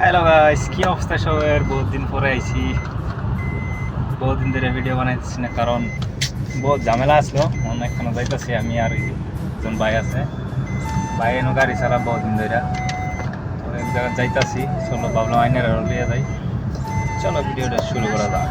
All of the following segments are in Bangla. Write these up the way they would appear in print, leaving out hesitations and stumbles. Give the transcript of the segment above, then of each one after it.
হ্যালো গাইস, কি অবস্থা সবার? বহুত দিন পরে আইছি। বহুত দিন ধরে ভিডিও বানাইতেছি না, কারণ বহুত ঝামেলা আসলো। অনেকক্ষণ যাইতেছি আমি আর একজন ভাই আছে। ভাই এনো গাড়ি ছাড়া বহুত দিন ধরে এক জায়গায় যাইতাছি। চলো ভাবলাম আইনের লিয়ে যাই। চলো ভিডিওটা শুরু করা যাক।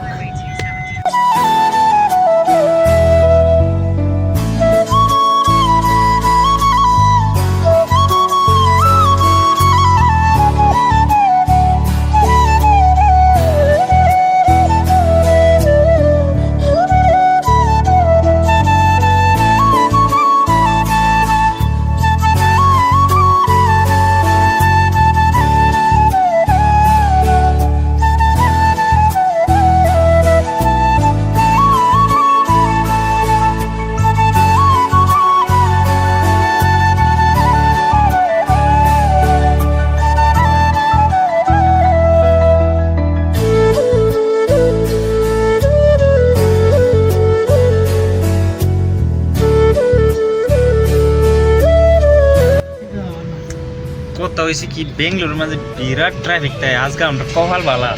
কথা হয়েছে কি, বেঙ্গলোর মাঝে বিরাট ট্রাফিক তাই আজকে আমরা কপাল বালা,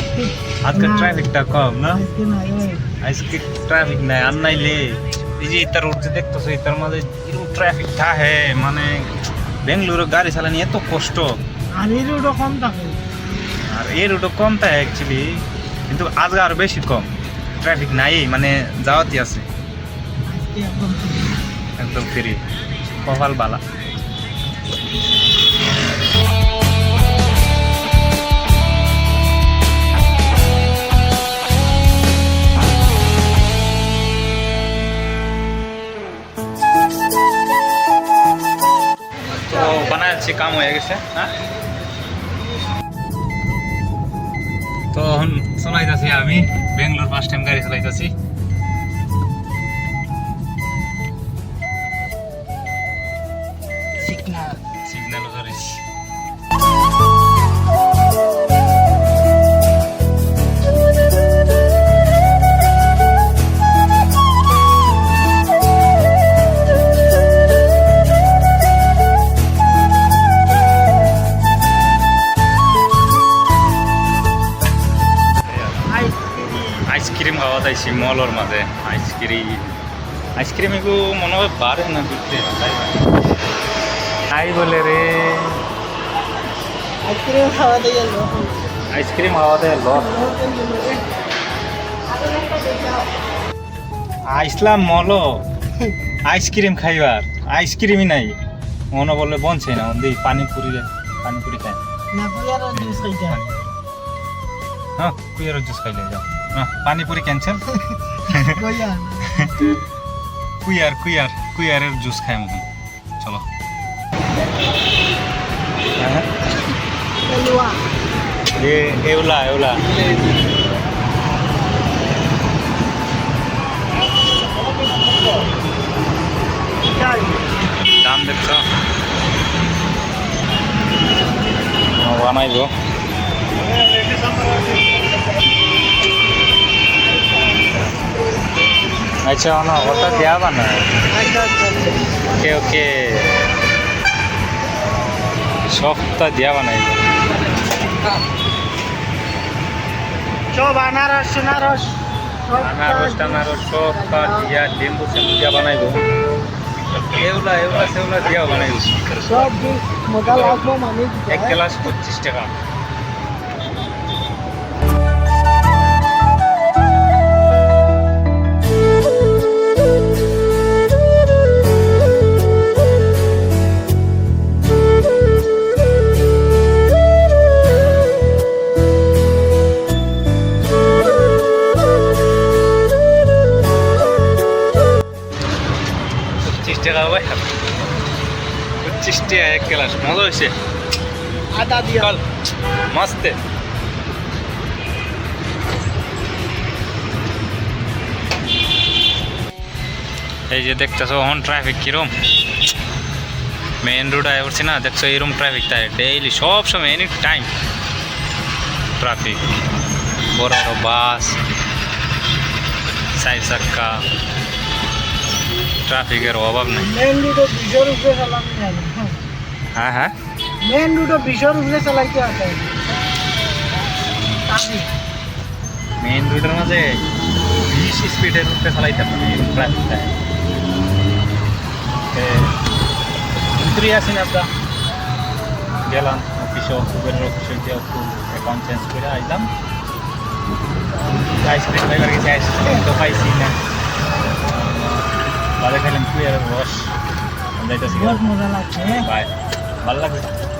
আজকে ট্রাফিকটা কম না, আজকে ট্রাফিক নাই। আর নাইলে এই যে ইতার রোড যে দেখতেছো, ইতার মাঝে এরকম ট্রাফিক থাকে, মানে বেঙ্গলোরে গাড়ি চালানি এত কষ্ট। আর এই রোডও কম থাকে, আর এই রোডও কম থাকে অ্যাকচুয়ালি, কিন্তু আজকে আরো বেশি কম ট্রাফিক নাই, মানে যাওয়াতি আছে আজকে একদম ফ্রি, কপাল বালা। তো বানাচ্ছি, কাম হয়ে গেছে। হ্যাঁ, তো এখন চলাইতেছি আমি বেঙ্গলোর, ফার্স্ট টাইম গাড়ি চলাইতেছি। সিগন্যাল ধরেছি। আইসক্রিম খাওয়া যাইছি মলের মাঝে। আইসক্রিম এগুলো মনে হয় বাড়ে না, বিক্রি তাই বলে রে। আইসক্রিম খাওয়া দিয়ে গেল, আইসক্রিম খাওয়া দেয় লস। আইসলাম মল আইসক্রিম খাইবার, আইসক্রিমই নাই। মনে বললে বনছে না, পানিপুরি খায় না কুয়ার জুস খাইতে। হ্যাঁ, কুইয়ার জুস খাইলে যাও। পানিপুরি ক্যান্সেল। কুইয়ারের জুস খাই মতন। চলো। এওলা দাম দেখছ বানাইব। আচ্ছা, না ওটা দেওয়া বানায়। ওকে ওকে, সবটা দেওয়া বানাই। সব আনারস সবটা দিয়া লেম্বু দিয়া বানাইব। এগুলা সেগুলা দিয়া বানাইব। সব মজা লাগবো মানে। এক গ্লাস 25 টাকা। ভাই 25 টাকা এক গ্লাস। মজা হয়েছে, আদা দিয়া মস্ত। এই যে দেখতেছো এখন ট্রাফিক কিরম, মেইন রোড আয় করছি না, দেখছো এরকম ট্রাফিক থাকে ডেইলি, সব সময়, এনি টাইম ট্রাফিক। বড় বড় বাস, 4 চাক্কা, ট্রাফিকের অভাব নেই। মেন রোড 20 উপরে চালানো যাবে। হ্যাঁ হ্যাঁ, মেন রোড 20 উপরে চালাইতে আছে। পানি মেইন রোডের মাঝে 20 স্পিডের রুটে চালাইতে পারি ট্রাফিকটায় উতরি আসি না আপনার গেলাম অফিসও উবেরের অফিসে গিয়ে একটু অ্যাকাউন্ট চেঞ্জ করে আইলাম আইসক্রিম খাইবার গেছি আইসক্রিম তো পাইছি না বাজে খাইলাম কুইয়ারের রস যাইতেছি বহুত মজা লাগছে বাই ভালো লাগছে